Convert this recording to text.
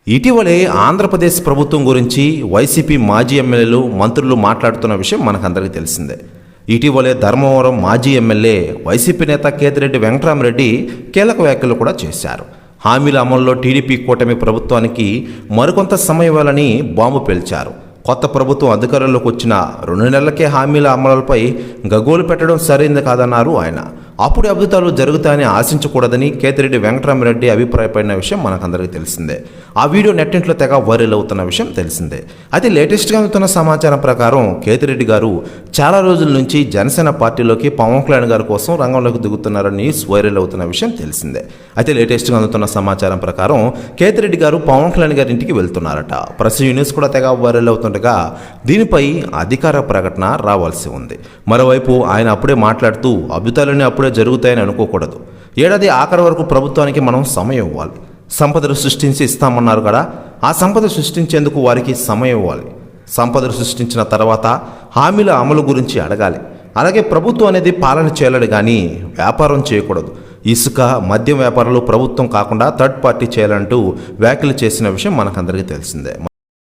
ఇటీవలే ఆంధ్రప్రదేశ్ ప్రభుత్వం గురించి వైసీపీ మాజీ ఎమ్మెల్యేలు మంత్రులు మాట్లాడుతున్న విషయం మనకందరికీ తెలిసిందే. ఇటీవలే ధర్మవరం మాజీ ఎమ్మెల్యే వైసీపీ నేత కేతిరెడ్డి వెంకటరామరెడ్డి కీలక వ్యాఖ్యలు కూడా చేశారు. హామీల అమల్లో టీడీపీ కూటమి ప్రభుత్వానికి మరికొంత సమయం ఇవ్వాలని బాంబు పేల్చారు. కొత్త ప్రభుత్వం అధికారంలోకి వచ్చిన 2 నెలలకే హామీల అమలుపై గగోలు పెట్టడం సరైంది కాదన్నారు ఆయన. అప్పుడు అద్భుతాలు జరుగుతాయని ఆశించకూడదని కేతిరెడ్డి వెంకటరామరెడ్డి అభిప్రాయపడిన విషయం మనకందరికీ తెలిసిందే. ఆ వీడియో నెట్టింట్లో తెగ వైరల్ అవుతున్న విషయం తెలిసిందే. అయితే లేటెస్ట్గా అందుతున్న సమాచారం ప్రకారం కేతిరెడ్డి గారు చాలా రోజుల నుంచి జనసేన పార్టీలోకి పవన్ కళ్యాణ్ గారి కోసం రంగంలోకి దిగుతున్నారని న్యూస్ వైరల్ అవుతున్న విషయం తెలిసిందే. అయితే లేటెస్ట్గా అందుతున్న సమాచారం ప్రకారం కేతిరెడ్డి గారు పవన్ కళ్యాణ్ గారి ఇంటికి వెళ్తున్నారట. ప్రెస్ న్యూస్ కూడా తెగ వైరల్ అవుతుండగా దీనిపై అధికార ప్రకటన రావాల్సి ఉంది. మరోవైపు ఆయన అప్పుడే మాట్లాడుతూ అద్భుతాలన్నీ అప్పుడే జరుగుతాయని అనుకోకూడదు. ఏడాది ఆఖరి వరకు ప్రభుత్వానికి మనం సమయం ఇవ్వాలి. సంపదను సృష్టించి ఇస్తామన్నారు కదా, ఆ సంపద సృష్టించేందుకు వారికి సమయం ఇవ్వాలి. సంపదను సృష్టించిన తర్వాత హామీల అమలు గురించి అడగాలి. అలాగే ప్రభుత్వం అనేది పాలన చేయాలని కానీ వ్యాపారం చేయకూడదు. ఇసుక మద్యం వ్యాపారాలు ప్రభుత్వం కాకుండా థర్డ్ పార్టీ చేయాలంటూ వ్యాఖ్యలు చేసిన విషయం మనకందరికీ తెలిసిందే.